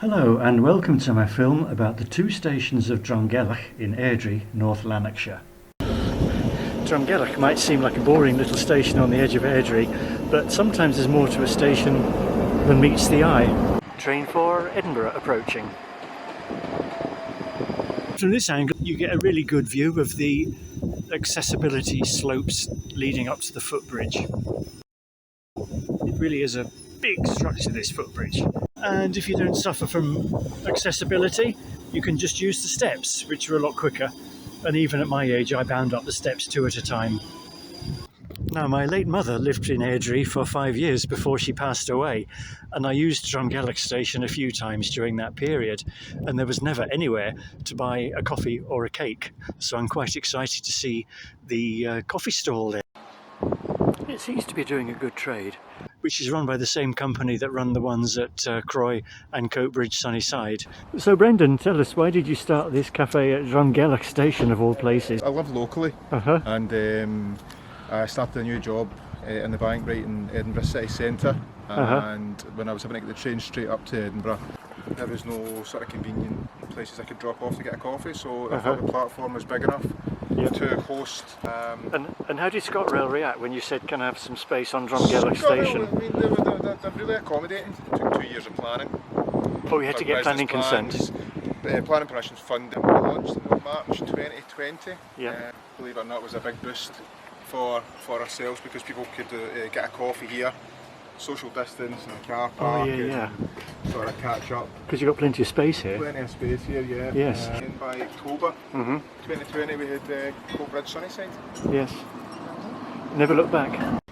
Hello and welcome to my film about the two stations of Drumgelloch in Airdrie, North Lanarkshire. Drumgelloch might seem like a boring little station on the edge of Airdrie, but sometimes there's more to a station than meets the eye. Train for Edinburgh approaching. From this angle you get a really good view of the accessibility slopes leading up to the footbridge. It really is a big structure, this footbridge. And if you don't suffer from accessibility, you can just use the steps, which are a lot quicker. And even at my age, I bound up the steps 2 at a time. Now, my late mother lived in Airdrie for 5 years before she passed away, and I used Drumgelloch station a few times during that period, and there was never anywhere to buy a coffee or a cake. So I'm quite excited to see the coffee stall there. It seems to be doing a good trade, which is run by the same company that run the ones at Croy and Coatbridge Sunnyside. So Brendan, tell us, why did you start this cafe at Drumgelloch station of all places? I live locally, and I started a new job in the Bathgate in Edinburgh city centre, and when I was having to get the train straight up to Edinburgh, there was no sort of convenient places I could drop off to get a coffee, so I thought the platform was big enough to host. And how did ScotRail react when you said, can I have some space on Drumgelloch station? I mean, they're really accommodating. It took 2 years of planning. Oh, we had to get planning consent. Planning permissions funding launched in March 2020. Yeah. Believe it or not, it was a big boost for ourselves because people could get a coffee here, social distance and a car park, and sort of catch up. Because you've got plenty of space here. Plenty of space here, yeah. Yes. And by October 2020 we had footbridge Sunnyside. Yes. Never look back.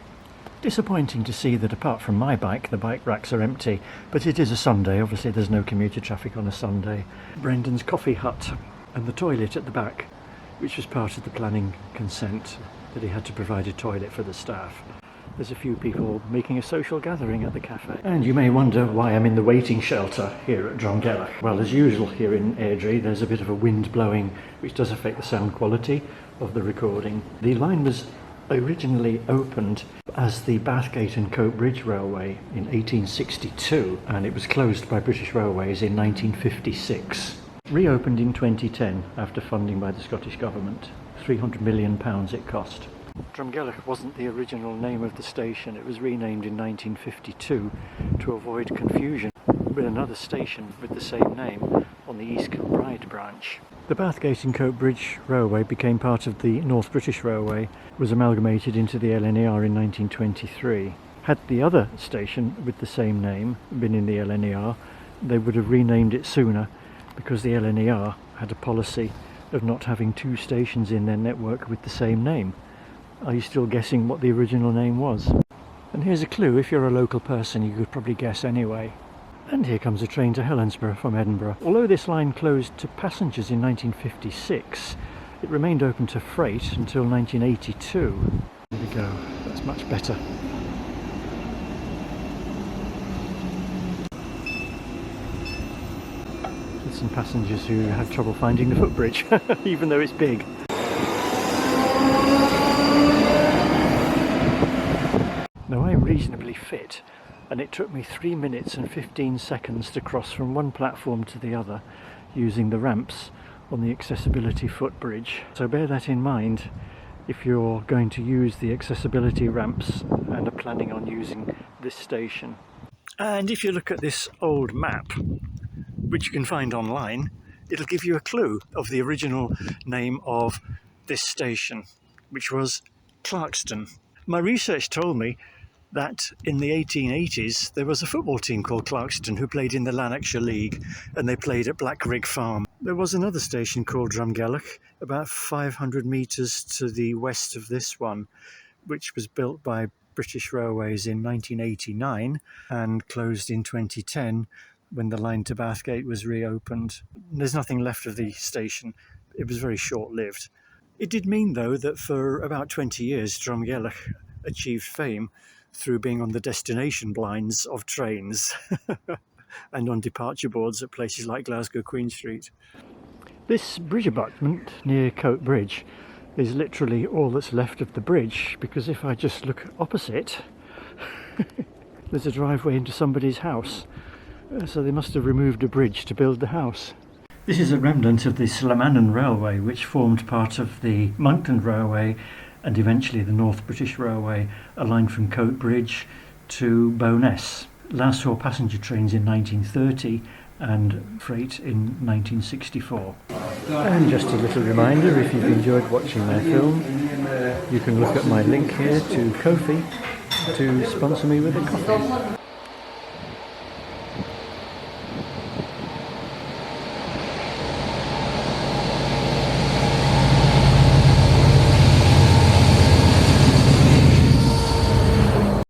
Disappointing to see that apart from my bike, the bike racks are empty, but it is a Sunday, obviously there's no commuter traffic on a Sunday. Brendan's coffee hut and the toilet at the back, which was part of the planning consent, that he had to provide a toilet for the staff. There's a few people making a social gathering at the cafe. And you may wonder why I'm in the waiting shelter here at Drumgelloch. Well, as usual here in Airdrie, there's a bit of a wind blowing, which does affect the sound quality of the recording. The line was originally opened as the Bathgate and Coatbridge Railway in 1862, and it was closed by British Railways in 1956. Reopened in 2010 after funding by the Scottish Government. £300 million it cost. Drumgelloch wasn't the original name of the station. It was renamed in 1952 to avoid confusion with another station with the same name on the East Kilbride branch. The Bathgate and Coatbridge Railway became part of the North British Railway, was amalgamated into the LNER in 1923. Had the other station with the same name been in the LNER, they would have renamed it sooner, because the LNER had a policy of not having two stations in their network with the same name. Are you still guessing what the original name was? And here's a clue, if you're a local person you could probably guess anyway. And here comes a train to Helensburgh from Edinburgh. Although this line closed to passengers in 1956, it remained open to freight until 1982. There we go, that's much better. With some passengers who had trouble finding the footbridge, even though it's big. Now, I'm reasonably fit, and it took me 3 minutes and 15 seconds to cross from one platform to the other using the ramps on the accessibility footbridge. So bear that in mind if you're going to use the accessibility ramps and are planning on using this station. And if you look at this old map, which you can find online, it'll give you a clue of the original name of this station, which was Clarkston. My research told me that in the 1880s there was a football team called Clarkston who played in the Lanarkshire League, and they played at Blackrig Farm. There was another station called Drumgelloch about 500 metres to the west of this one, which was built by British Railways in 1989 and closed in 2010 when the line to Bathgate was reopened. There's nothing left of the station. It was very short-lived. It did mean, though, that for about 20 years Drumgelloch achieved fame through being on the destination blinds of trains and on departure boards at places like Glasgow Queen Street. This bridge abutment near Coatbridge is literally all that's left of the bridge, because if I just look opposite there's a driveway into somebody's house, So they must have removed a bridge to build the house. This is a remnant of the Slamanan Railway, which formed part of the Monkland Railway and eventually the North British Railway, a line from Coatbridge to Bowness. Last saw passenger trains in 1930 and freight in 1964. And just a little reminder, if you've enjoyed watching my film, you can look at my link here to Ko-fi to sponsor me with a coffee.